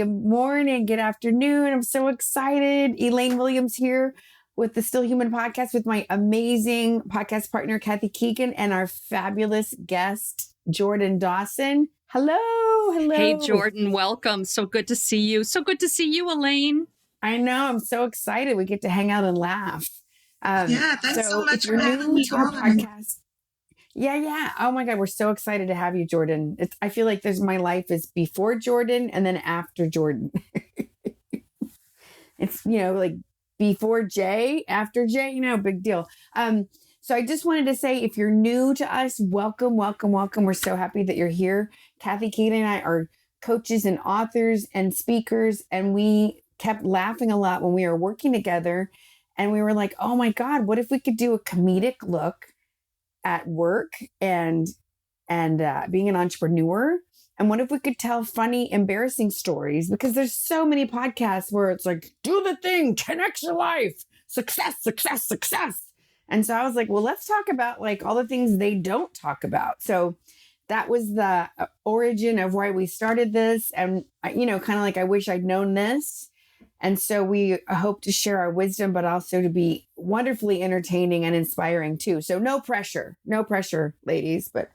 good morning, good afternoon. I'm so excited. Elaine Williams here with the Still Human podcast with my amazing podcast partner, Kathy Keegan, and our fabulous guest, Jordan Dawson. Hello. Hey, Jordan, welcome. So good to see you. So good to see you, Elaine. I know. I'm so excited. We get to hang out and laugh. Thanks so much if you're for having new me to our on. podcast, yeah. Oh my God, we're so excited to have you, Jordan. I feel like my life is before Jordan and then after Jordan. It's, like before Jay, after Jay, big deal. So I just wanted to say, if you're new to us, welcome. We're so happy that you're here. Kathy Keaton and I are coaches and authors and speakers, and we kept laughing a lot when we were working together. And we were like, oh my God, what if we could do a comedic look at work and being an entrepreneur? And what if we could tell funny, embarrassing stories? Because there's so many podcasts where it's like, do the thing, 10x your life, success. And so I was like, well, let's talk about like all the things they don't talk about. So that was the origin of why we started this. And, kind of like, I wish I'd known this. And so we hope to share our wisdom, but also to be wonderfully entertaining and inspiring too. So no pressure, ladies, but.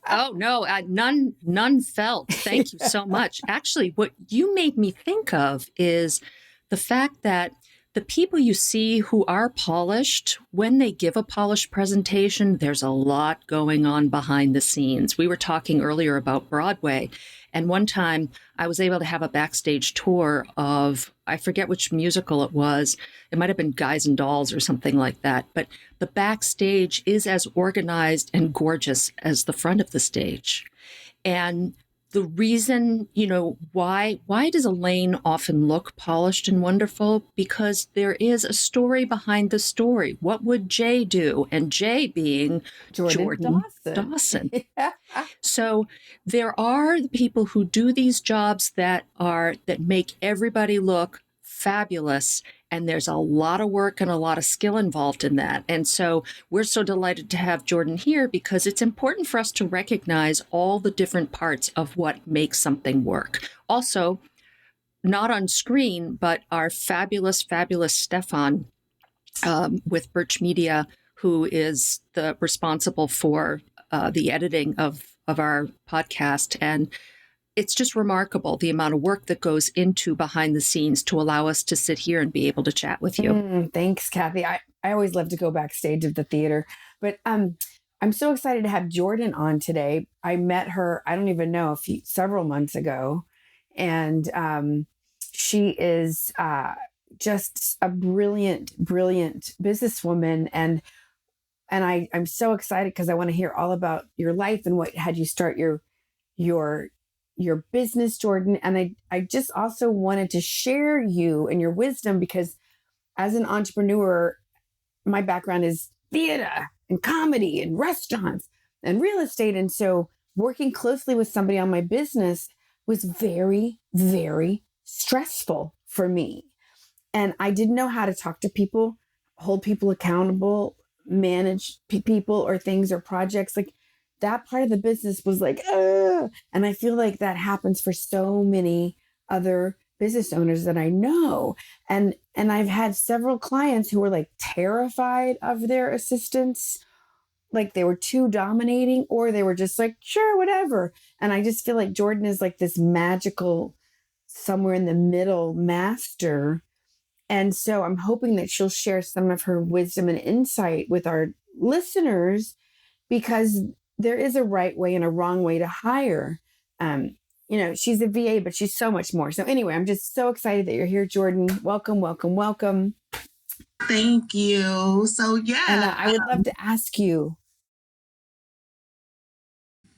Oh, no, none felt. Thank you so much. Actually, what you made me think of is the fact that the people you see who are polished, when they give a polished presentation, there's a lot going on behind the scenes. We were talking earlier about Broadway, and one time I was able to have a backstage tour of, I forget which musical it was. It might have been Guys and Dolls or something like that. But the backstage is as organized and gorgeous as the front of the stage. And the reason, why does Elaine often look polished and wonderful? Because there is a story behind the story. What would Jay do? And Jay being Jordan Dawson. Yeah. So there are the people who do these jobs that make everybody look fabulous. And there's a lot of work and a lot of skill involved in that. And so we're so delighted to have Jordan here because it's important for us to recognize all the different parts of what makes something work. Also, not on screen, but our fabulous Stefan with Birch Media, who is responsible for the editing of our podcast. And it's just remarkable the amount of work that goes into behind the scenes to allow us to sit here and be able to chat with you. Thanks, Kathy. I always love to go backstage of the theater, but I'm so excited to have Jordan on today. I met her, I don't even know, several months ago. And she is just a brilliant businesswoman. And I'm so excited because I want to hear all about your life and what had you start your business, Jordan. And I just also wanted to share you and your wisdom because as an entrepreneur, my background is theater and comedy and restaurants and real estate. And so working closely with somebody on my business was very, very stressful for me. And I didn't know how to talk to people, hold people accountable, manage people or things or projects. Like that part of the business was like, ugh. And I feel like that happens for so many other business owners that I know. And I've had several clients who were like terrified of their assistants, like they were too dominating, or they were just like, sure, whatever. And I just feel like Jordan is like this magical, somewhere in the middle master. And so I'm hoping that she'll share some of her wisdom and insight with our listeners, because there is a right way and a wrong way to hire. She's a VA, but she's so much more. So anyway, I'm just so excited that you're here, Jordan. Welcome. Thank you. So yeah. And I would love to ask you.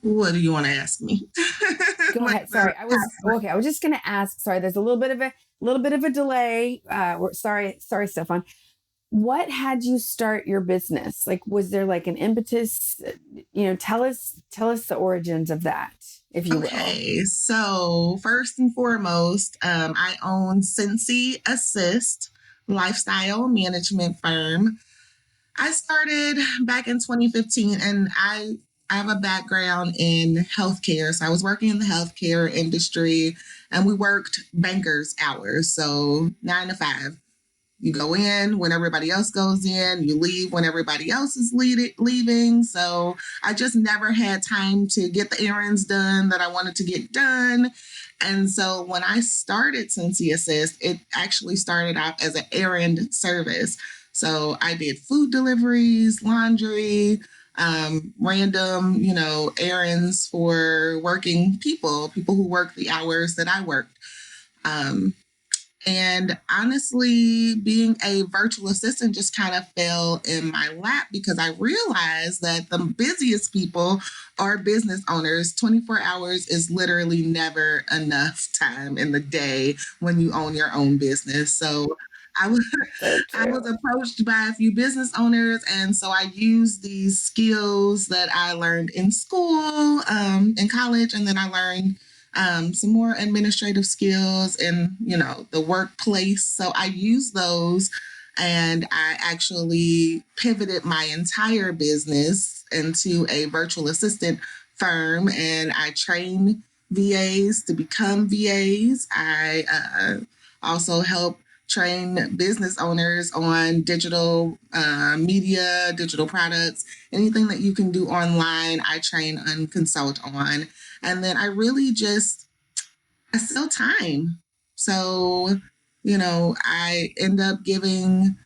What do you want to ask me? Go ahead. Sorry. I was just going to ask, sorry, there's a little bit of a delay. Sorry, Stefan. What had you start your business? Like, was there like an impetus? Tell us the origins of that, if you will. Okay. So first and foremost, I own Cincy Assist lifestyle management firm. I started back in 2015, and I have a background in healthcare. So I was working in the healthcare industry and we worked bankers hours. So 9 to 5. You go in when everybody else goes in, you leave when everybody else is leaving. So I just never had time to get the errands done that I wanted to get done. And so when I started Cincy Assist, it actually started out as an errand service. So I did food deliveries, laundry, random, errands for working people who work the hours that I worked. And honestly, being a virtual assistant just kind of fell in my lap because I realized that the busiest people are business owners. 24 hours is literally never enough time in the day when you own your own business. So I was So I was true. approached by a few business owners, and so I used these skills that I learned in school, in college, and then I learned some more administrative skills in the workplace. So I used those, and I actually pivoted my entire business into a virtual assistant firm, and I train VAs to become VAs. I also help train business owners on digital media, digital products, anything that you can do online. I train and consult on. And then I sell time. So, I end up giving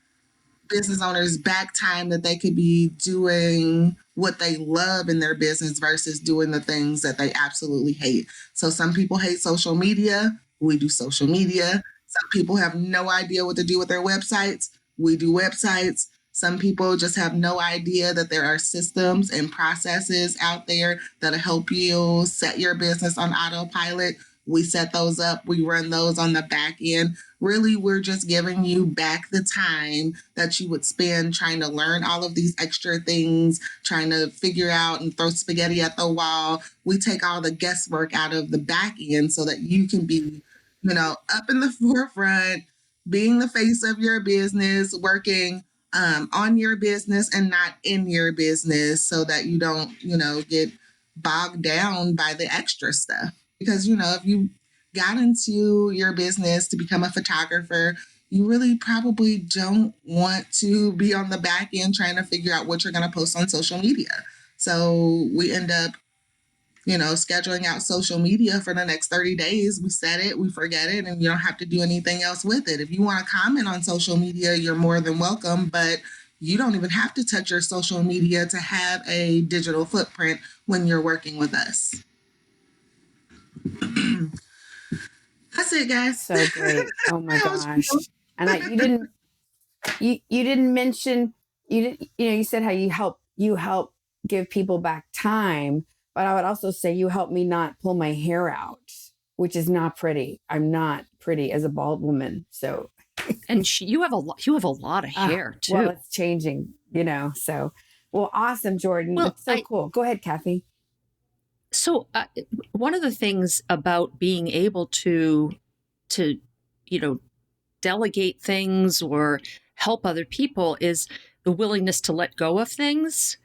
business owners back time that they could be doing what they love in their business versus doing the things that they absolutely hate. So some people hate social media. We do social media. Some people have no idea what to do with their websites. We do websites. Some people just have no idea that there are systems and processes out there that'll help you set your business on autopilot. We set those up. We run those on the back end. Really, we're just giving you back the time that you would spend trying to learn all of these extra things, trying to figure out and throw spaghetti at the wall. We take all the guesswork out of the back end so that you can be, up in the forefront, being the face of your business, working on your business and not in your business so that you don't, get bogged down by the extra stuff. Because, if you got into your business to become a photographer, you really probably don't want to be on the back end trying to figure out what you're going to post on social media. So we end up, scheduling out social media for the next 30 days. We set it, we forget it, and you don't have to do anything else with it. If you want to comment on social media, you're more than welcome, but you don't even have to touch your social media to have a digital footprint when you're working with us. That's it, guys. So great. Oh my That was gosh. real. And you didn't mention, you said how you help give people back time, but I would also say you help me not pull my hair out, which is not pretty. I'm not pretty as a bald woman. So And you have a lot of hair too. well, it's changing, so well, awesome, Jordan. Well, That's so cool. Go ahead, Kathy. So one of the things about being able to delegate things or help other people is the willingness to let go of things.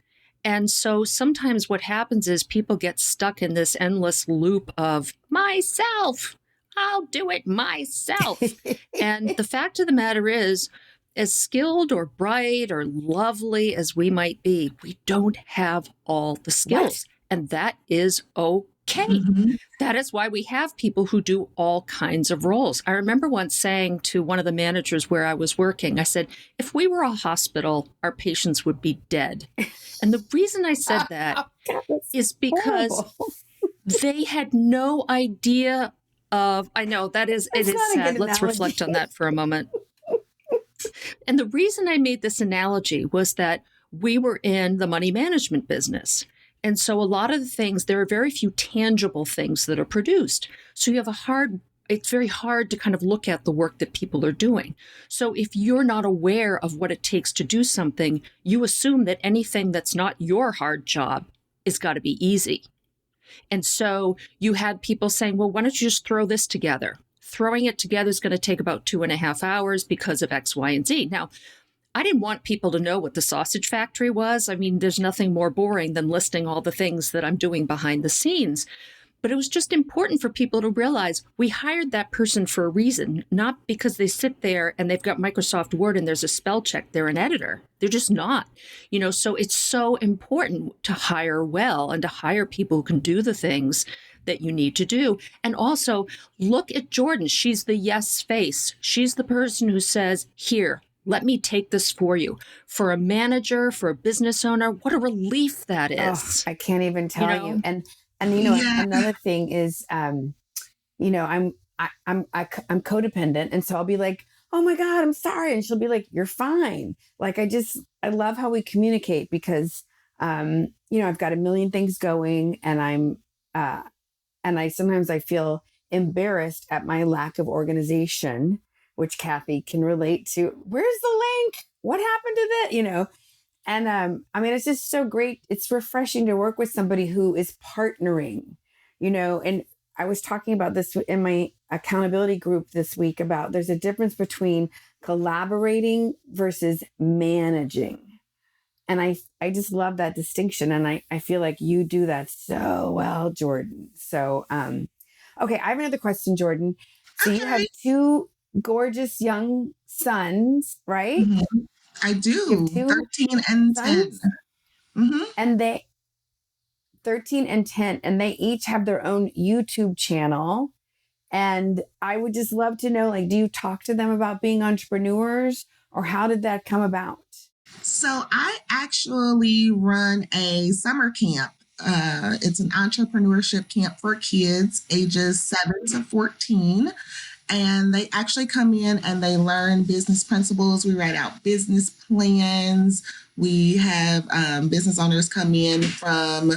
And so sometimes what happens is people get stuck in this endless loop of myself. I'll do it myself. And the fact of the matter is, as skilled or bright or lovely as we might be, we don't have all the skills. And that is okay. Mhm. That is why we have people who do all kinds of roles. I remember once saying to one of the managers where I was working, I said, if we were a hospital, our patients would be dead. And the reason I said that is because horrible. they had no idea of, I know it is not a sad. good Let's reflect analogy. on that for a moment. And the reason I made this analogy was that we were in the money management business. And so a lot of the things, there are very few tangible things that are produced. So you have it's very hard to kind of look at the work that people are doing. So if you're not aware of what it takes to do something, you assume that anything that's not your hard job is got to be easy. And so you had people saying, well, why don't you just throw this together? Throwing it together is going to take about 2.5 hours because of X, Y, and Z. Now, I didn't want people to know what the sausage factory was. I mean, there's nothing more boring than listing all the things that I'm doing behind the scenes. But it was just important for people to realize we hired that person for a reason, not because they sit there and they've got Microsoft Word and there's a spell check. They're an editor. They're just not, so it's so important to hire well and to hire people who can do the things that you need to do. And also look at Jordan. She's the yes face. She's the person who says, here, let me take this for you. For a manager, for a business owner, what a relief that is. I can't even tell you. And Yeah. another thing is, I'm codependent, and so I'll be like, oh my God, I'm sorry, and she'll be like, you're fine. Like I love how we communicate because, I've got a million things going, and sometimes I feel embarrassed at my lack of organization, which Kathy can relate to. Where's the link? What happened to that? And it's just so great. It's refreshing to work with somebody who is partnering, and I was talking about this in my accountability group this week about there's a difference between collaborating versus managing. And I just love that distinction. And I feel like you do that so well, Jordan. So, okay, I have another question, Jordan. So you have Okay. 2 gorgeous young sons, right? Mhm. I You have do. 2 13 and 10. sons, hmm and they 13 and 10, and they each have their own YouTube channel. And I would just love to know, like, do you talk to them about being entrepreneurs, or how did that come about? So I actually run a summer camp. It's an entrepreneurship camp for kids ages 7 to 14. And they actually come in and they learn business principles. We write out business plans. We have business owners come in from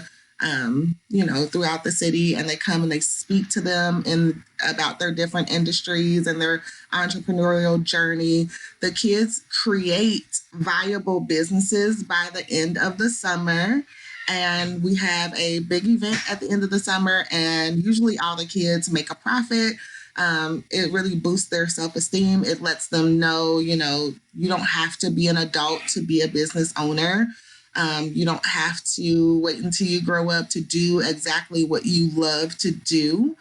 throughout the city, and they come and they speak to them in about their different industries and their entrepreneurial journey. The kids create viable businesses by the end of the summer. And we have a big event at the end of the summer, and usually all the kids make a profit. It really boosts their self-esteem. It lets them know, you don't have to be an adult to be a business owner. You don't have to wait until you grow up to do exactly what you love to do.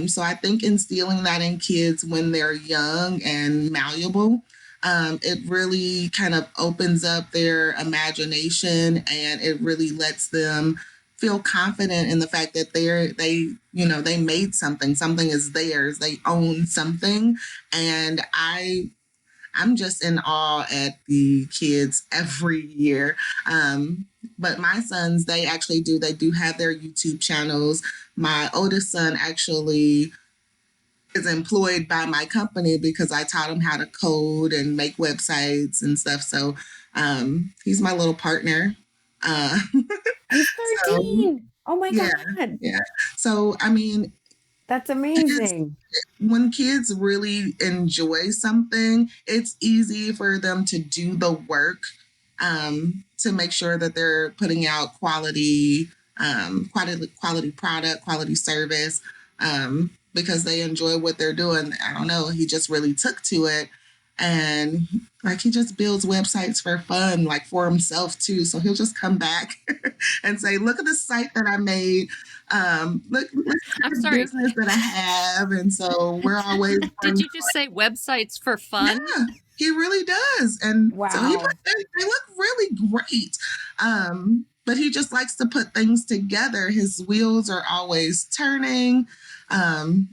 So I think instilling that in kids when they're young and malleable, it really kind of opens up their imagination, and it really lets them feel confident in the fact that they made something is theirs, they own something. And I'm just in awe at the kids every year. But my sons, they do have their YouTube channels. My oldest son actually is employed by my company because I taught him how to code and make websites and stuff. So he's my little partner. Uh, He's so 13. Oh my yeah, God. yeah. So That's kids, amazing. when kids really enjoy something, it's easy for them to do the work, to make sure that they're putting out quality product, quality service, because they enjoy what they're doing. I don't know. He just really took to it. And like he just builds websites for fun, like for himself too. So he'll just come back and say, "Look at the site that I made. Look at I'm the sorry. business that I have." And so we're always Did you just say websites for fun? yeah, he really does. And so Wow. they look really great. But he just likes to put things together. His wheels are always turning. Um,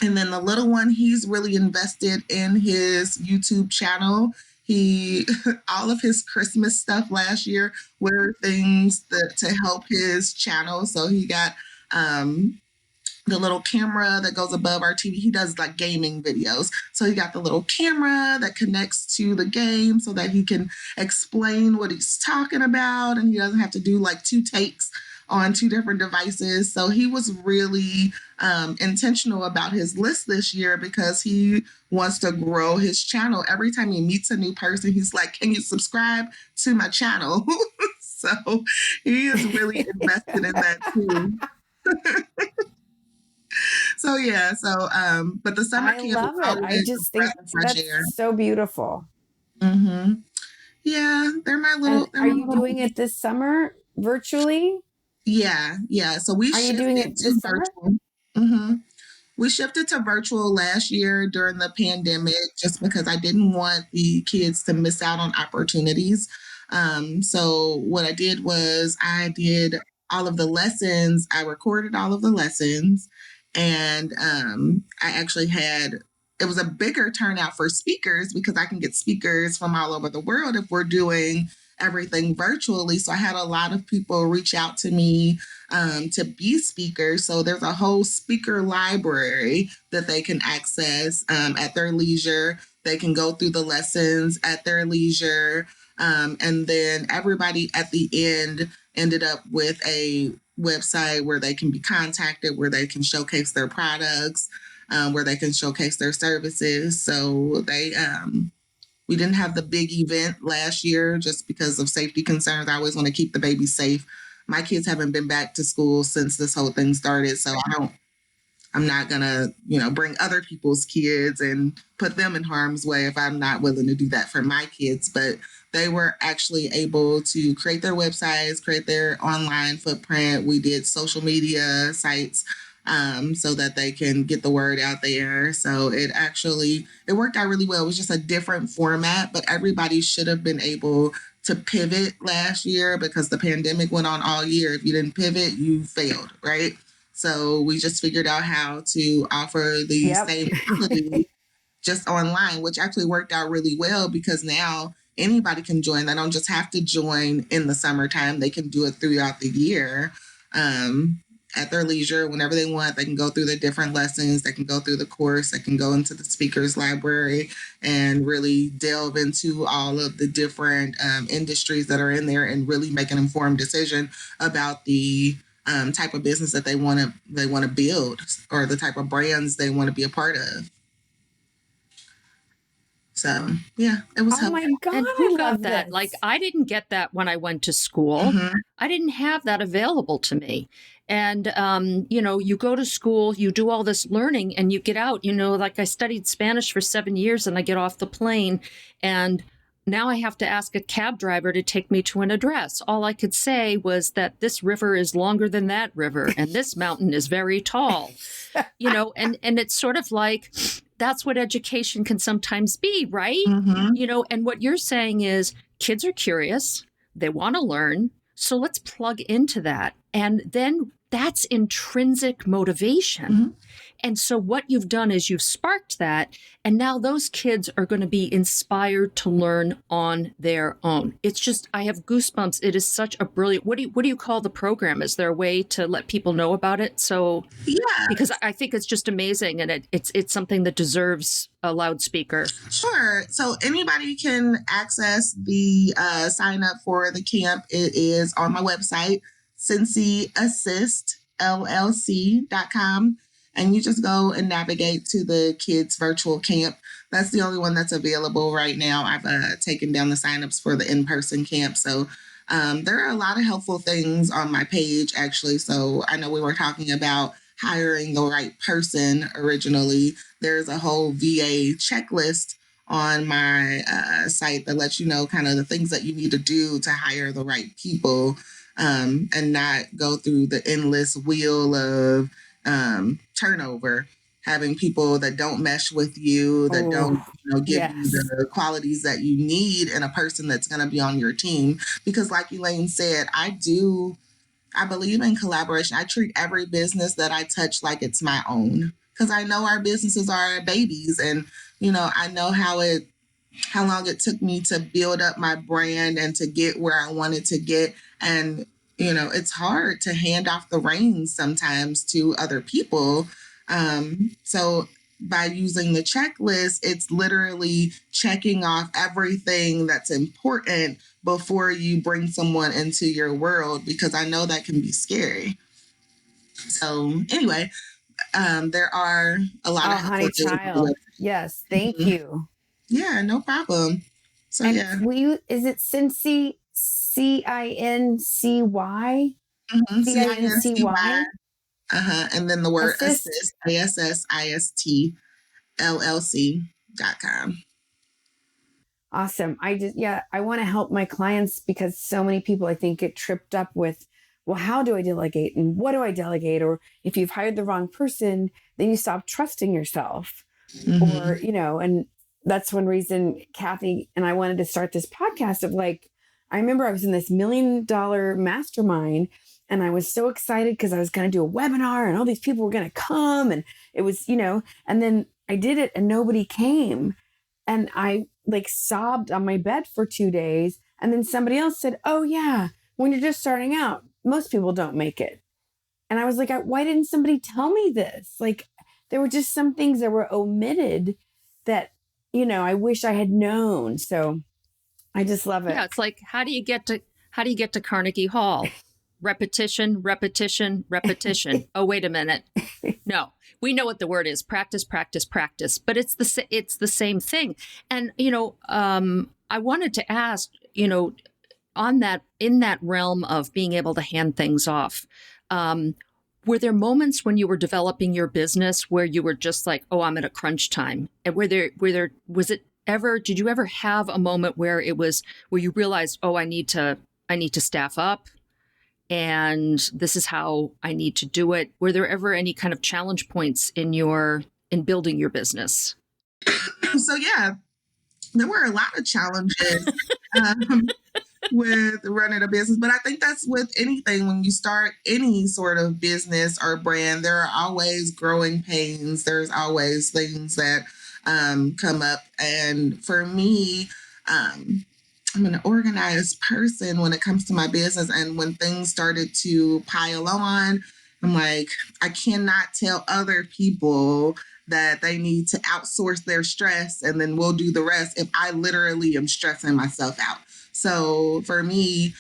and then the little one, he's really invested in his YouTube channel. He all of his Christmas stuff last year were things to help his channel. So he got the little camera that goes above our TV. He does like gaming videos. So he got the little camera that connects to the game so that he can explain what he's talking about, and he doesn't have to do like 2 takes on 2 different devices. So he was really intentional about his list this year because he wants to grow his channel. Every time he meets a new person, he's like, "Can you subscribe to my channel?" So he is really invested in that too. So yeah, but the summer I camp is love it. I always a just think breath of fresh that's air. so beautiful. hmm Yeah, And they're are my you little. doing it this summer virtually? Yeah. So we Are you doing shifted it to this summer? virtual. hmm We shifted to virtual last year during the pandemic just because I didn't want the kids to miss out on opportunities. So what I did was I did all of the lessons. I recorded all of the lessons, and I actually had. It was a bigger turnout for speakers because I can get speakers from all over the world if we're doing everything virtually. So I had a lot of people reach out to me to be speakers. So there's a whole speaker library that they can access at their leisure. They can go through the lessons at their leisure. And then everybody at the end ended up with a website where they can be contacted, where they can showcase their products, where they can showcase their services. So we didn't have the big event last year just because of safety concerns. I always want to keep the babies safe. My kids haven't been back to school since this whole thing started, so I'm not gonna, bring other people's kids and put them in harm's way if I'm not willing to do that for my kids. But they were actually able to create their websites, create their online footprint. We did social media sites so that they can get the word out there. So it worked out really well. It was just a different format, but everybody should have been able to pivot last year because the pandemic went on all year. If you didn't pivot, you failed, right? So we just figured out how to offer the Yep. same quality just online, which actually worked out really well because now anybody can join. They don't just have to join in the summertime. They can do it throughout the year at their leisure whenever they want. They can go through the different lessons. They can go through the course. They can go into the speakers library and really delve into all of the different industries that are in there and really make an informed decision about the type of business that they want to build or the type of brands they want to be a part of. So yeah, it was Oh my helpful. God, And I who got love that? Like, this. I didn't get that when I went to school. I didn't have that available to me. And, you go to school, you do all this learning, and you get out, like I studied Spanish for 7 years, and I get off the plane, and now I have to ask a cab driver to take me to an address. All I could say was that this river is longer than that river, and this mountain is very tall. And it's sort of like that's what education can sometimes be, right? Mm-hmm. And what you're saying is kids are curious, they want to learn, so let's plug into that. And then that's intrinsic motivation. Mm-hmm. And so what you've done is you've sparked that, and now those kids are going to be inspired to learn on their own. It's just, I have goosebumps. It is such a brilliant, what do you call the program? Is there a way to let people know about it? So, Yeah, because I think it's just amazing, and it's something that deserves a loudspeaker. sure. So anybody can access the sign up for the camp. It is on my website, CincyAssistLLC.com. And you just go and navigate to the kids virtual camp. That's the only one that's available right now. I've taken down the signups for the in-person camp. So there are a lot of helpful things on my page, actually. So I know we were talking about hiring the right person originally. There's a whole VA checklist on my site that lets you know kind of the things that you need to do to hire the right people and not go through the endless wheel of turnover, having people that don't mesh with you, that don't Oh, give you yes. the qualities that you need in a person that's going to be on your team. Because like Elaine said, I believe in collaboration. I treat every business that I touch like it's my own because I know our businesses are babies, and I know how long it took me to build up my brand and to get where I wanted to get. And, it's hard to hand off the reins sometimes to other people. So by using the checklist, it's literally checking off everything that's important before you bring someone into your world, because I know that can be scary. So anyway, there are a lot of Oh, helpful honey things on the child. Yes. Thank website. you. Yeah, no problem. So And yeah. is it Cincy, Cincy? CINCY. CINCY? And then the word Assist? assist, ASSISTLLC.com. Awesome. I want to help my clients because so many people I think get tripped up with well, how do I delegate and what do I delegate? Or if you've hired the wrong person, then you stop trusting yourself. Or, and that's one reason Kathy and I wanted to start this podcast of like, I remember I was in this $1 million mastermind and I was so excited because I was going to do a webinar and all these people were going to come. And it was, and then I did it and nobody came. And I like sobbed on my bed for 2 days. And then somebody else said, oh yeah, when you're just starting out, most people don't make it. And I was like, why didn't somebody tell me this? Like, there were just some things that were omitted that, I wish I had known. So I just love it. Yeah, it's like, how do you get to Carnegie Hall? Repetition, repetition, repetition. Oh, wait a minute. No, we know what the word is. Practice, practice, practice. But it's the same thing. And, I wanted to ask, on that, in that realm of being able to hand things off, were there moments when you were developing your business where you were just like, oh, I'm at a crunch time? And did you ever have a moment where you realized, oh, I need to staff up and this is how I need to do it? Were there ever any kind of challenge points in building your business? So yeah, there were a lot of challenges with running a business, but I think that's with anything. When you start any sort of business or brand, there are always growing pains. There's always things that come up. And for me, I'm an organized person when it comes to my business. And when things started to pile on, I'm like, I cannot tell other people that they need to outsource their stress and then we'll do the rest if I literally am stressing myself out. So for me,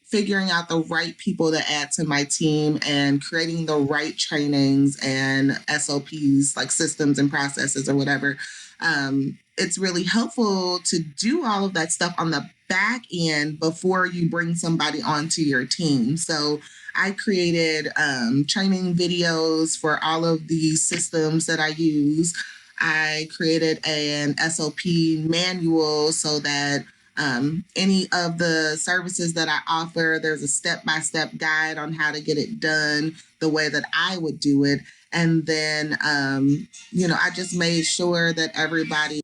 figuring out the right people to add to my team and creating the right trainings and SOPs, like systems and processes or whatever, it's really helpful to do all of that stuff on the back end before you bring somebody onto your team. So I created training videos for all of the systems that I use. I created an SOP manual so that any of the services that I offer, there's a step-by-step guide on how to get it done the way that I would do it. And then, I just made sure that everybody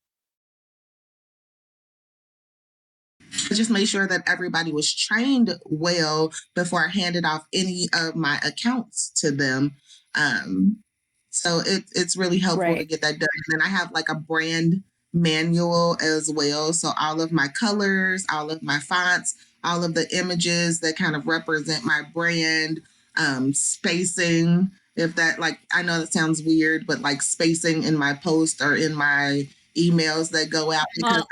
was trained well before I handed off any of my accounts to them. So it's really helpful to get that done. And then I have like a brand manual as well. So all of my colors, all of my fonts, all of the images that kind of represent my brand, spacing, if that, like, I know that sounds weird, but like spacing in my post or in my emails that go out, because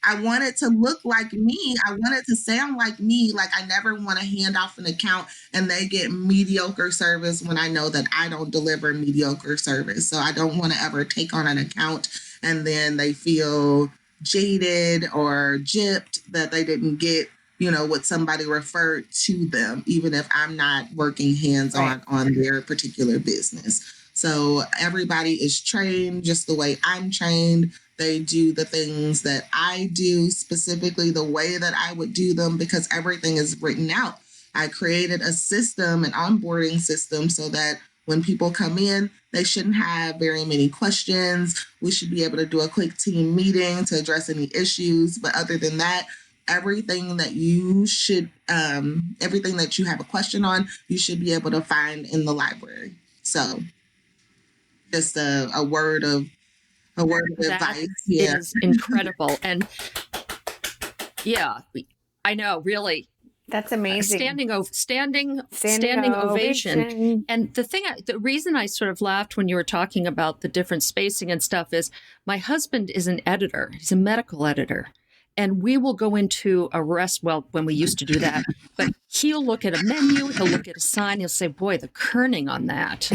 I want it to look like me. I want it to sound like me. Like, I never want to hand off an account and they get mediocre service when I know that I don't deliver mediocre service. So I don't want to ever take on an account and then they feel jaded or gypped that they didn't get, what somebody referred to them, even if I'm not working hands-on on their particular business. So everybody is trained just the way I'm trained. They do the things that I do specifically the way that I would do them because everything is written out. I created a system, an onboarding system, so that when people come in, they shouldn't have very many questions. We should be able to do a quick team meeting to address any issues. But other than that, everything that you have a question on, you should be able to find in the library. So just a word of advice. Yeah, is incredible. And yeah, I know, really. That's amazing. Standing ovation. And the reason I sort of laughed when you were talking about the different spacing and stuff is my husband is an editor. He's a medical editor. And we will go into when we used to do that, but he'll look at a menu, he'll look at a sign, he'll say, boy, the kerning on that,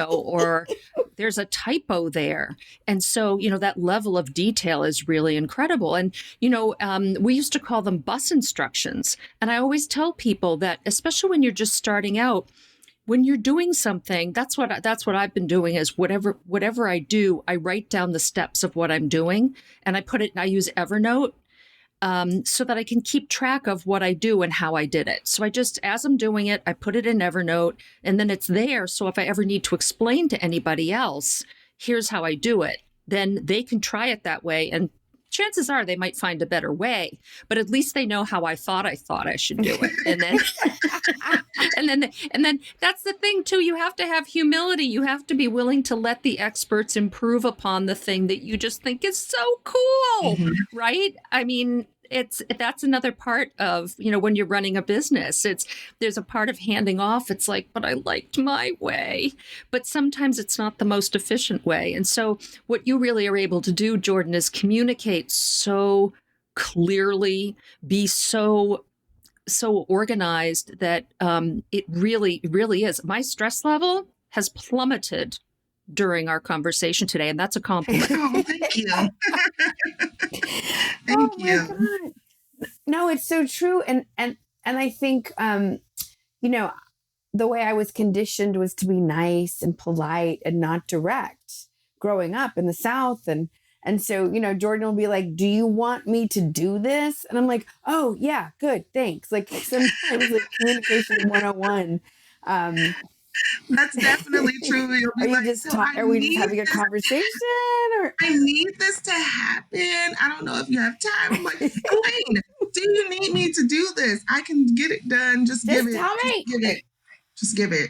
or there's a typo there. And so, that level of detail is really incredible. And, we used to call them bus instructions. And I always tell people that, especially when you're just starting out, when you're doing something, that's what I've been doing is whatever I do, I write down the steps of what I'm doing and I use Evernote. so that I can keep track of what I do and how I did it. So I just, as I'm doing it, I put it in Evernote, and then it's there. So if I ever need to explain to anybody else, here's how I do it, then they can try it that way. And chances are they might find a better way, but at least they know how I thought I should do it. And then, and then that's the thing too. You have to have humility. You have to be willing to let the experts improve upon the thing that you just think is so cool, right? I mean, that's another part of, when you're running a business, there's a part of handing off. It's like, but I liked my way, but sometimes it's not the most efficient way. And so what you really are able to do, Jordan, is communicate so clearly, be so organized that it really is. My stress level has plummeted during our conversation today, and that's a compliment. Oh, thank you. Thank you. My God. No, it's so true. And I think, the way I was conditioned was to be nice and polite and not direct growing up in the South. And so, Jordan will be like, do you want me to do this? And I'm like, oh yeah, good. Thanks. Like sometimes like communication 101. That's definitely true. You'll be like, are we just having a conversation? Or I need this to happen. I don't know if you have time. I'm like, Elaine, do you need me to do this? I can get it done. Just give it. Tell me. Just give it.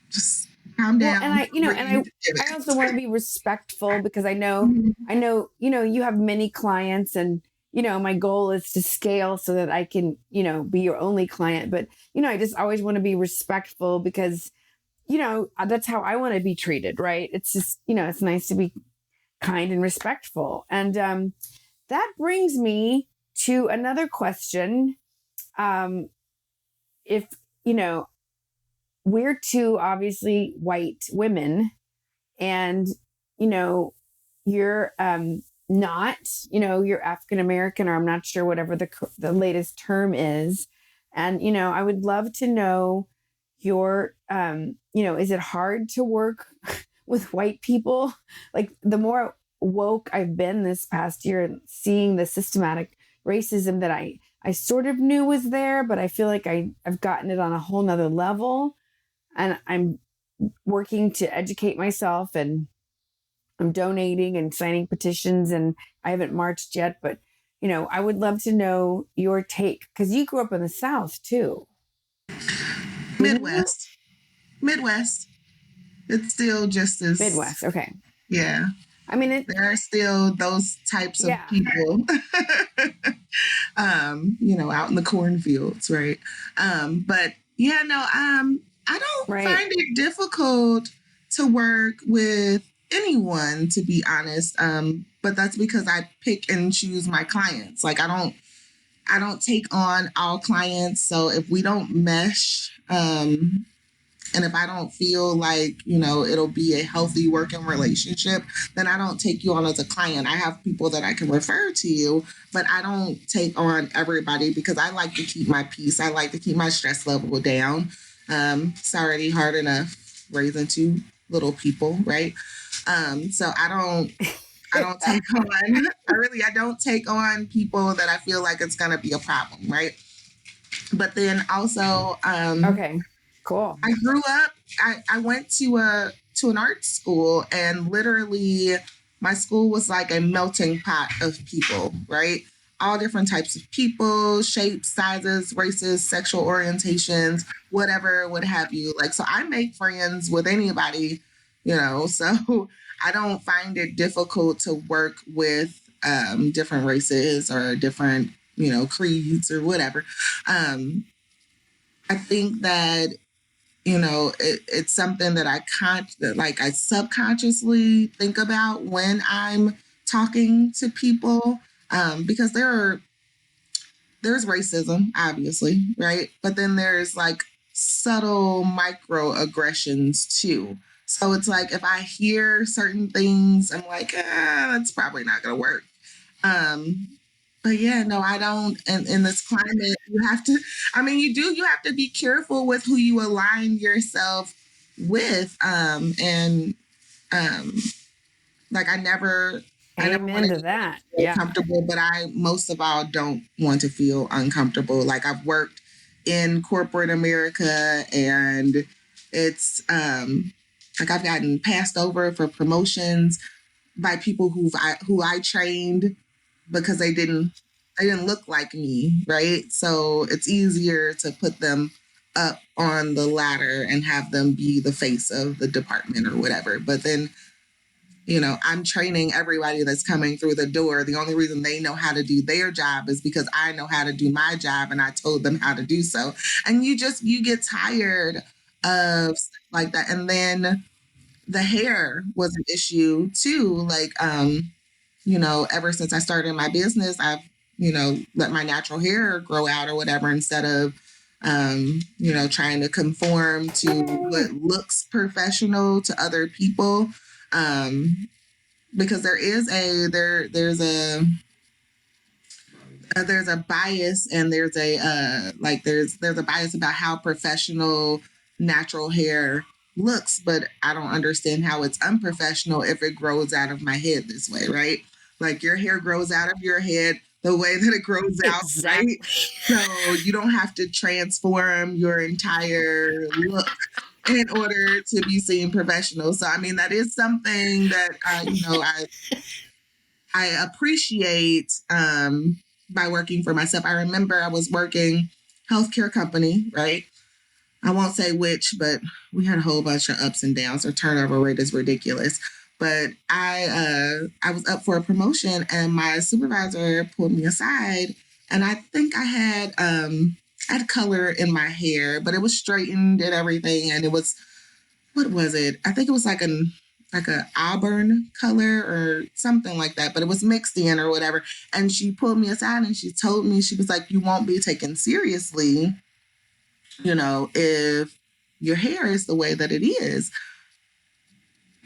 Just calm down. Well, and I also want to be respectful because I know, you have many clients and, my goal is to scale so that I can, be your only client. But, I just always want to be respectful because, that's how I want to be treated. Right. It's just, it's nice to be kind and respectful. And that brings me to another question. If, we're two obviously white women and, you're not, you're African American, or I'm not sure whatever the latest term is. And, I would love to know your, is it hard to work with white people? Like the more woke I've been this past year and seeing the systematic racism that I sort of knew was there, but I feel like I've gotten it on a whole nother level. And I'm working to educate myself, and I'm donating and signing petitions, and I haven't marched yet, but I would love to know your take because you grew up in the South too. Midwest. It's still just as Midwest. Okay. Yeah. I mean, there are still those types of people, out in the cornfields, right? But yeah, no, I don't find it difficult to work with anyone, to be honest. But that's because I pick and choose my clients. Like I don't take on all clients. So if we don't mesh, and if I don't feel like, it'll be a healthy working relationship, then I don't take you on as a client. I have people that I can refer to you, but I don't take on everybody because I like to keep my peace. I like to keep my stress level down. It's already hard enough raising two little people, right? So I don't take on, I don't take on people that I feel like it's going to be a problem, right? But then also, okay, cool. I grew up, I went to an art school, and literally my school was like a melting pot of people, right? All different types of people, shapes, sizes, races, sexual orientations, whatever, what have you. Like, so I make friends with anybody, so I don't find it difficult to work with different races or different, creeds or whatever. I think that, it's something that I subconsciously think about when I'm talking to people, because there's racism, obviously, right? But then there's like subtle microaggressions too. So it's like if I hear certain things, I'm like, that's probably not going to work. But yeah, no, I don't. And in this climate, you have to, you have to be careful with who you align yourself with. Like I never I never want Amen to anyone that. to feel Yeah. comfortable, but I most of all don't want to feel uncomfortable. Like I've worked in corporate America, and it's like I've gotten passed over for promotions by people who I trained because they didn't look like me, right? So it's easier to put them up on the ladder and have them be the face of the department or whatever. But then, I'm training everybody that's coming through the door. The only reason they know how to do their job is because I know how to do my job and I told them how to do so. And you get tired of stuff like that. And then the hair was an issue too. Like, ever since I started my business, I've, let my natural hair grow out or whatever instead of, trying to conform to what looks professional to other people. Because there's a bias, and there's a bias about how professional natural hair looks, but I don't understand how it's unprofessional if it grows out of my head this way, right? Like your hair grows out of your head the way that it grows out, right? Exactly. So you don't have to transform your entire look in order to be seen professional. So I mean, that is something that I appreciate by working for myself. I remember I was working healthcare company, right? I won't say which, but we had a whole bunch of ups and downs. Our turnover rate is ridiculous. But I was up for a promotion, and my supervisor pulled me aside, and I think I had color in my hair, but it was straightened and everything, and it was, what was it? I think it was like a auburn color or something like that, but it was mixed in or whatever. And she pulled me aside and she told me, she was like, you won't be taken seriously, if your hair is the way that it is.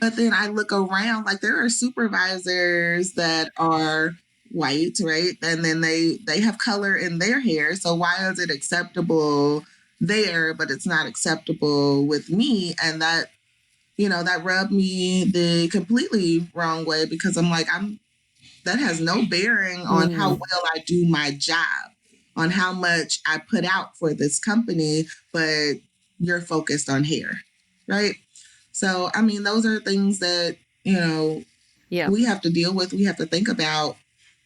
But then I look around, like there are supervisors that are white, right? And then they have color in their hair. So why is it acceptable there, but it's not acceptable with me? And that rubbed me the completely wrong way, because I'm like, that has no bearing on how well I do my job, on how much I put out for this company, but you're focused on hair, right? So, I mean, those are things that, Yeah. we have to deal with, we have to think about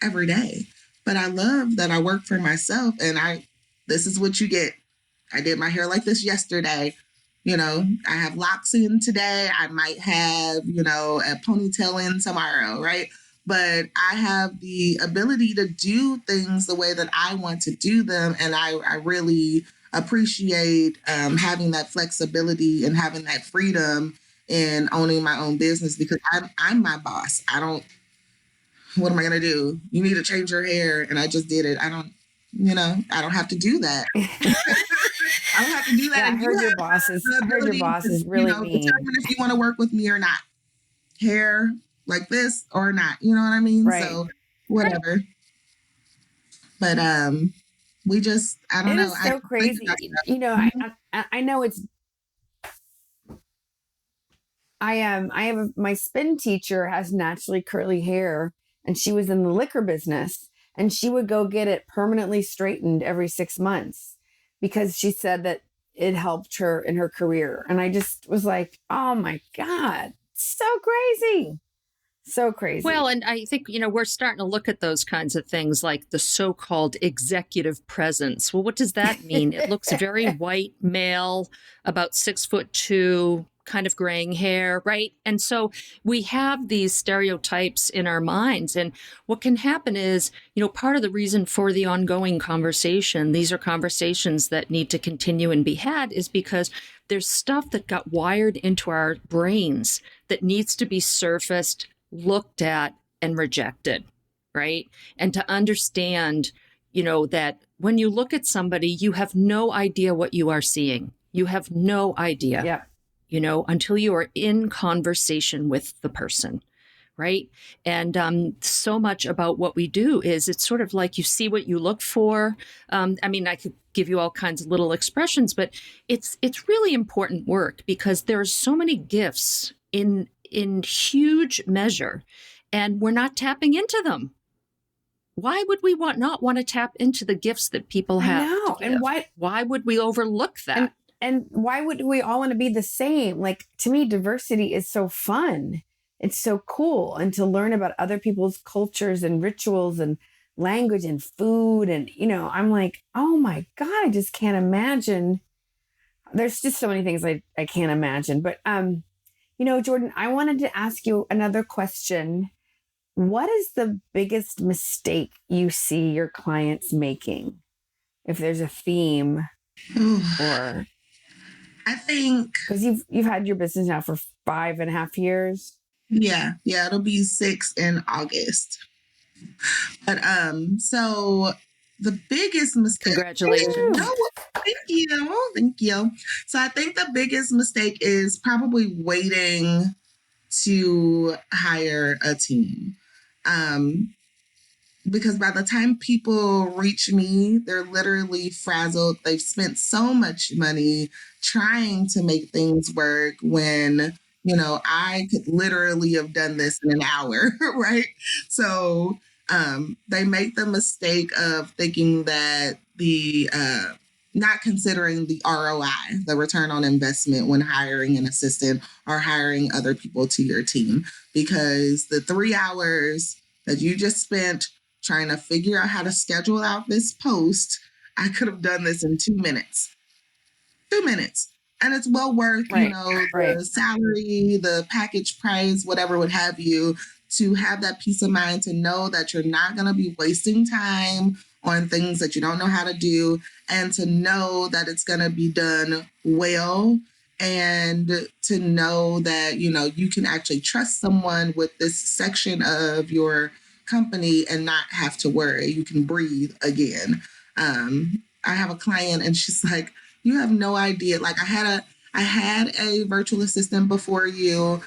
every day. But I love that I work for myself, and this is what you get. I did my hair like this yesterday. I have locks in today. I might have, a ponytail in tomorrow, right? But I have the ability to do things the way that I want to do them. And I really appreciate having that flexibility and having that freedom in owning my own business, because I'm my boss. What am I going to do? You need to change your hair. And I just did it. I don't have to do that. I don't have to do that. Yeah, I And you heard your have bosses. the I heard your ability boss to, is really determine mean. if you want to work with me or not. Hair like this or not. You know what I mean? Right. So whatever. But I don't It know. is I so think about crazy. stuff. I know it's. I have my spin teacher has naturally curly hair, and she was in the liquor business, and she would go get it permanently straightened every 6 months because she said that it helped her in her career. And I just was like, oh my God, so crazy. So crazy. Well, and I think, we're starting to look at those kinds of things like the so-called executive presence. Well, what does that mean? It looks very white male, about 6'2", kind of graying hair, right? And so we have these stereotypes in our minds. And what can happen is, part of the reason for the ongoing conversation, these are conversations that need to continue and be had, is because there's stuff that got wired into our brains that needs to be surfaced, looked at, and rejected, right? And to understand, that when you look at somebody, you have no idea what you are seeing. You have no idea, yeah. Until you are in conversation with the person, right? And so much about what we do is it's sort of like you see what you look for. I could give you all kinds of little expressions, but it's really important work, because there are so many gifts in huge measure. and we're not tapping into them. Why would we not want to tap into the gifts that people I have know. to give? And why would we overlook that? And why would we all want to be the same? Like, to me, diversity is so fun. It's so cool. And to learn about other people's cultures and rituals and language and food. And, I'm like, oh my God, I just can't imagine. There's just so many things I can't imagine. But, Jordan, I wanted to ask you another question. What is the biggest mistake you see your clients making? If there's a theme, or I think, because you've had your business now for 5.5 years. yeah, it'll be 6 in August. But so the biggest mistake. Congratulations. No, thank you. So I think the biggest mistake is probably waiting to hire a team. Because by the time people reach me, they're literally frazzled. They've spent so much money trying to make things work when, I could literally have done this in an hour, right? So they make the mistake of thinking that not considering the ROI, the return on investment, when hiring an assistant or hiring other people to your team, because the 3 hours that you just spent trying to figure out how to schedule out this post, I could have done this in 2 minutes. 2 minutes. And it's well worth, the salary, the package price, whatever would have you, to have that peace of mind to know that you're not going to be wasting time on things that you don't know how to do, and to know that it's going to be done well, and to know that, you can actually trust someone with this section of your company and not have to worry. You can breathe again. I have a client and she's like, you have no idea. Like, I had a virtual assistant before you.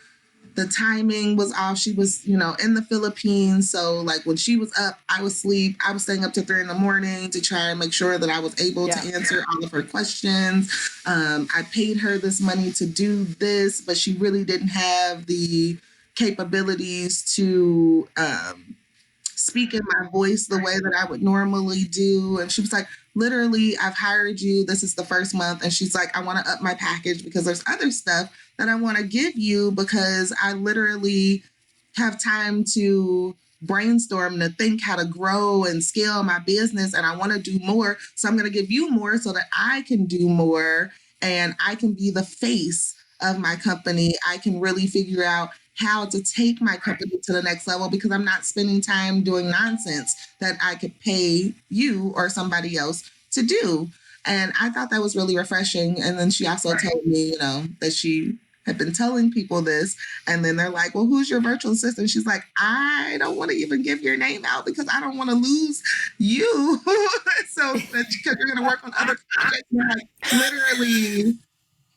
The timing was off. She was, in the Philippines. So like when she was up, I was asleep. I was staying up to 3 a.m. to try and make sure that I was able to answer all of her questions. I paid her this money to do this, but she really didn't have the capabilities to speak in my voice the way that I would normally do. And she was like, literally, I've hired you. This is the first month. And she's like, I want to up my package because there's other stuff that I want to give you, because I literally have time to brainstorm, to think how to grow and scale my business. And I want to do more. So I'm going to give you more so that I can do more and I can be the face of my company. I can really figure out how to take my company to the next level, because I'm not spending time doing nonsense that I could pay you or somebody else to do. And I thought that was really refreshing. And then she also told me, that she had been telling people this. And then they're like, well, who's your virtual assistant? She's like, I don't want to even give your name out because I don't want to lose you. So because you're going to work on other projects. Like, literally,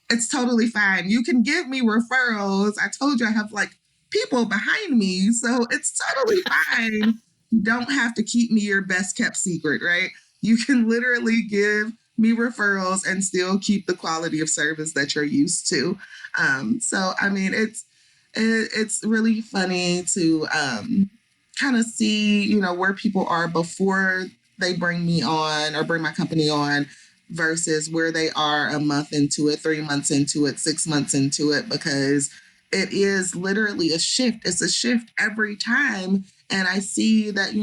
it's totally fine. You can give me referrals. I told you I have like people behind me. So it's totally fine. You don't have to keep me your best kept secret, right? You can literally give me referrals and still keep the quality of service that you're used to. So, I mean, it's really funny to kind of see, where people are before they bring me on or bring my company on, versus where they are a month into it, 3 months into it, 6 months into it, because it is literally a shift. It's a shift every time. And I see that,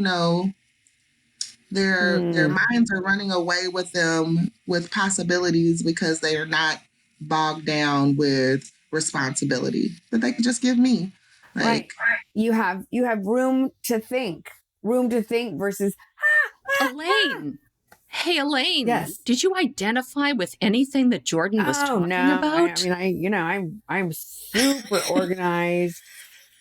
their minds are running away with them with possibilities because they are not bogged down with responsibility that they can just give me. Like, right. You have room to think versus Elaine. Hey, Elaine. Yes. Did you identify with anything that Jordan was talking about? I'm super organized,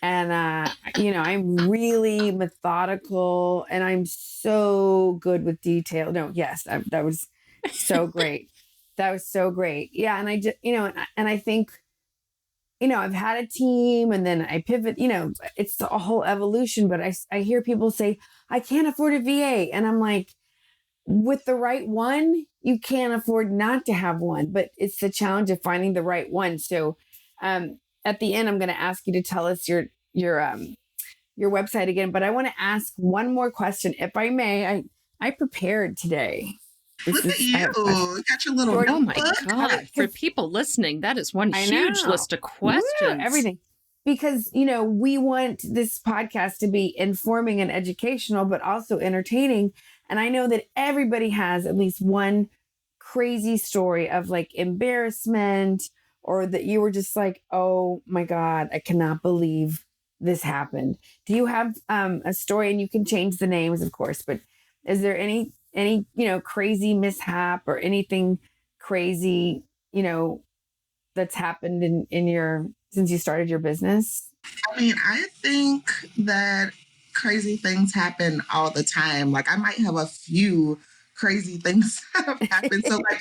and I'm really methodical, and I'm so good with detail. No, yes, that was so great. That was so great. Yeah, and I just, and I think, I've had a team, and then I pivot. It's a whole evolution. But I hear people say, I can't afford a VA, and I'm like, with the right one, you can't afford not to have one, but it's the challenge of finding the right one. So, at the end, I'm going to ask you to tell us your your website again, but I want to ask one more question, if I may. I prepared today. Look at you. You got your little Jordan, Oh my notebook. God. For people listening, that is one I huge know. list of Woo, questions. everything. Because, we want this podcast to be informing and educational, but also entertaining. And I know that everybody has at least one crazy story of like embarrassment, or that you were just like, oh my God, I cannot believe this happened. Do you have a story? And you can change the names, of course, but is there any crazy mishap or anything crazy, that's happened in your since you started your business? I mean, I think that crazy things happen all the time. Like I might have a few crazy things that have happened. So like,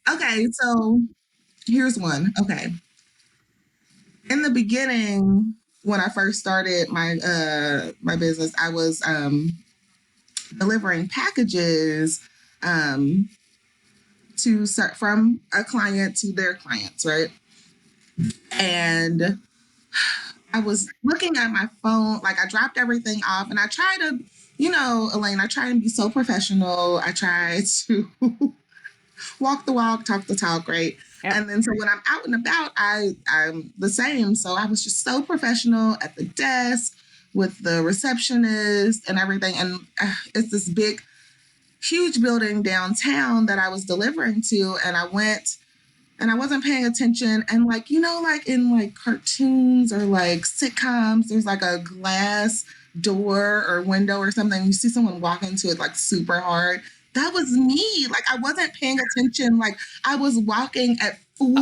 okay, so here's one. Okay. In the beginning, when I first started my business, I was delivering packages um, from a client to their clients, right? And I was looking at my phone, like I dropped everything off, and I try to, Elaine, I try and be so professional. I try to walk the walk, talk the talk, right? Yep. And then so when I'm out and about, I'm the same. So I was just so professional at the desk with the receptionist and everything. And it's this big, huge building downtown that I was delivering to, and I went and I wasn't paying attention. And like, like in like cartoons or like sitcoms, there's like a glass door or window or something. You see someone walk into it like super hard. That was me. Like I wasn't paying attention. Like I was walking at full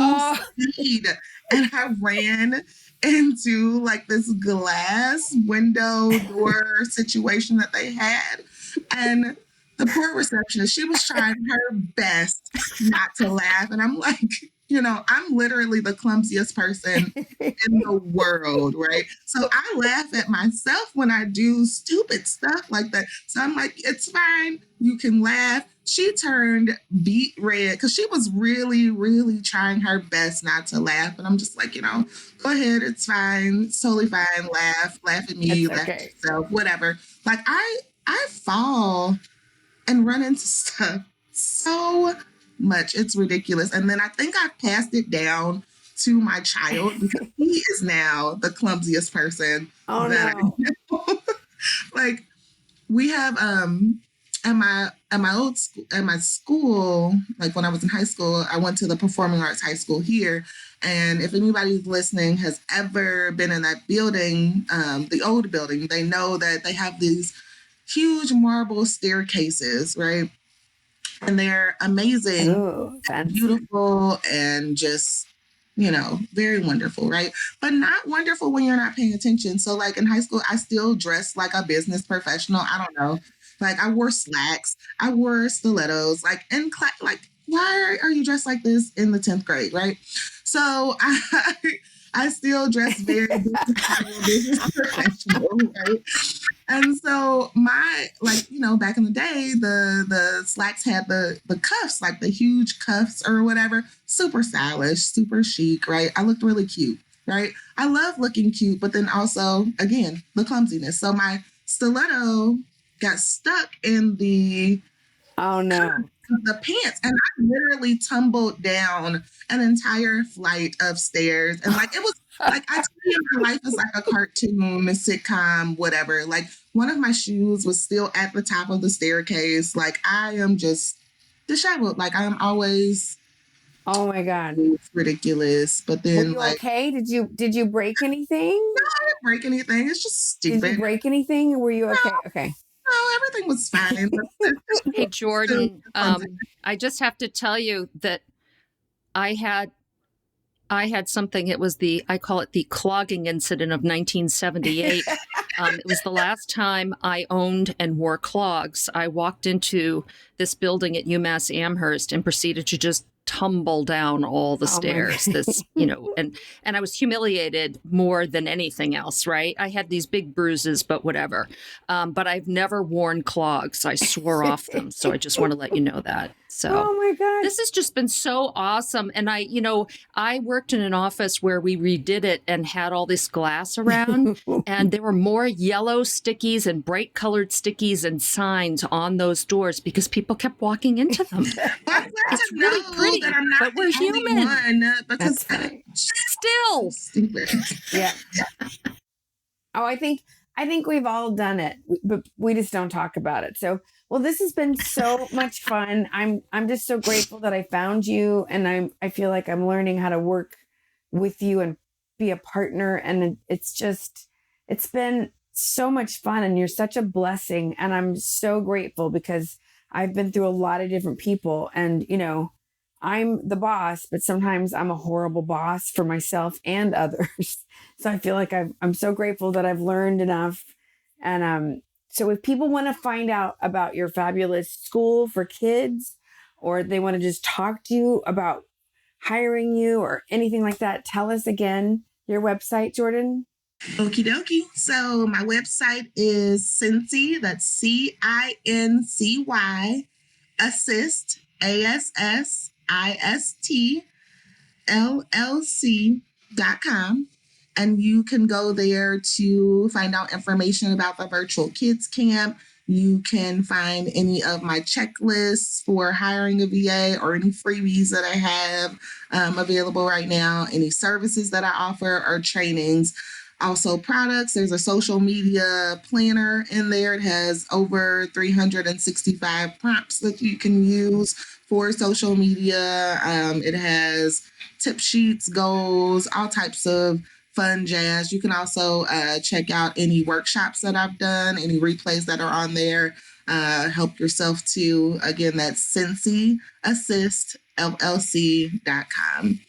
speed, and I ran into like this glass window door situation that they had. And the poor receptionist, she was trying her best not to laugh. And I'm like, I'm literally the clumsiest person in the world, right? So I laugh at myself when I do stupid stuff like that. So I'm like, it's fine. You can laugh. She turned beet red because she was really, really trying her best not to laugh. And I'm just like, go ahead. It's fine. It's totally fine. Laugh at me, It's laugh okay. at yourself, whatever. Like I fall and run into stuff so much. It's ridiculous. And then I think I passed it down to my child because he is now the clumsiest person that I know. Like we have at my school, like when I was in high school, I went to the performing arts high school here. And if anybody listening has ever been in that building, the old building, they know that they have these huge marble staircases, right? And they're amazing, beautiful, and just, very wonderful, right? But not wonderful when you're not paying attention. So like in high school, I still dressed like a business professional. I don't know. Like I wore slacks, I wore stilettos, like in class, like why are you dressed like this in the 10th grade, right? So I still dress very business professional, right? And so back in the day, the slacks had the cuffs, like the huge cuffs or whatever, super stylish, super chic, right? I looked really cute, right? I love looking cute, but then also, again, the clumsiness. So my stiletto got stuck in the pants, and I literally tumbled down an entire flight of stairs. And like it was like I tell you, my life is like a cartoon, a sitcom, whatever. Like one of my shoes was still at the top of the staircase. Like I am just disheveled. Like I'm always, oh my God, it's ridiculous. But then, were you okay? Did you break anything? No, I didn't break anything. It's just stupid. Did you break anything? Were you okay? Okay. No, everything was fine. Hey, Jordan, I just have to tell you that I had something. It was I call it the clogging incident of 1978. It was the last time I owned and wore clogs. I walked into this building at UMass Amherst and proceeded to just tumble down all the Oh my stairs. God. This, and I was humiliated more than anything else, right? I had these big bruises, but whatever. But I've never worn clogs. I swore off them. So I just want to let you know that. So Oh my God. this has just been so awesome. And I worked in an office where we redid it and had all this glass around, and there were more yellow stickies and bright colored stickies and signs on those doors because people kept walking into them. Well, It's to really know pretty, that I'm not but we're the only human. one, because That's right. Still. stupid. Yeah. Oh, I think we've all done it, but we just don't talk about it. So, well, this has been so much fun. I'm just so grateful that I found you, and I feel like I'm learning how to work with you and be a partner, and it's been so much fun, and you're such a blessing, and I'm so grateful because I've been through a lot of different people, and I'm the boss, but sometimes I'm a horrible boss for myself and others. So I feel like I'm so grateful that I've learned enough. And so if people want to find out about your fabulous school for kids, or they want to just talk to you about hiring you or anything like that, tell us again your website, Jordan. Okie dokie. So my website is Cincy, that's CINCY, assist, ASSIST LLC.com. And you can go there to find out information about the virtual kids camp. You can find any of my checklists for hiring a VA or any freebies that I have available right now, any services that I offer or trainings. Also products. There's a social media planner in there. It has over 365 prompts that you can use for social media. It has tip sheets, goals, all types of fun jazz. You can also check out any workshops that I've done, any replays that are on there. Help yourself to, again, that's Cincy Assist LLC.com.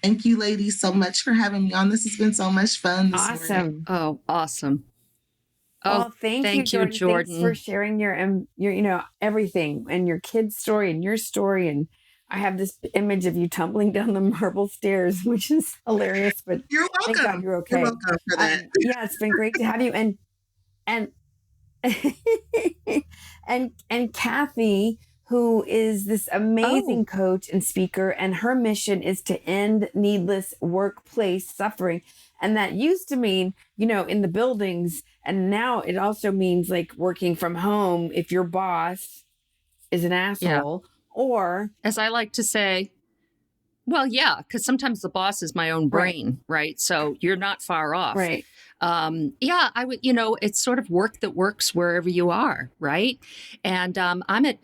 Thank you, ladies, so much for having me on. This has been so much fun this morning. Awesome. Oh, awesome. Well, thank you, Jordan. Jordan. Thanks for sharing your everything and your kid's story and your story. And I have this image of you tumbling down the marble stairs, which is hilarious. But You're thank God welcome. you're okay. You're welcome for that. Yeah, it's been great to have you. And and Kathy, who is this amazing coach and speaker, and her mission is to end needless workplace suffering. And that used to mean, in the buildings, and now it also means like working from home if your boss is an asshole, or as I like to say, well, yeah, because sometimes the boss is my own brain, right? So you're not far off. Right. Yeah, I would, it's sort of work that works wherever you are, right? And I'm at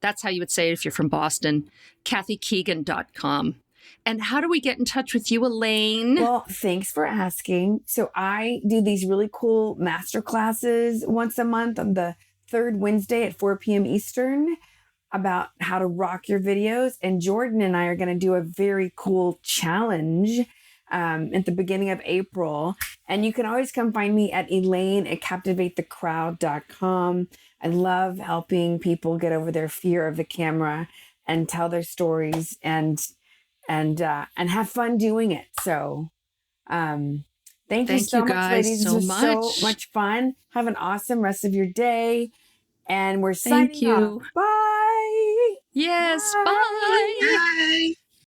that's how you would say it if you're from Boston, KathyKeegan.com. And how do we get in touch with you, Elaine? Well, thanks for asking. So I do these really cool master classes once a month on the third Wednesday at 4 p.m. Eastern about how to rock your videos. And Jordan and I are going to do a very cool challenge at the beginning of April. And you can always come find me at Elaine at captivatethecrowd.com. I love helping people get over their fear of the camera and tell their stories and have fun doing it. So thank you so much, ladies. This was so much fun. Have an awesome rest of your day. And we're signing off. Bye. Yes, bye. Bye.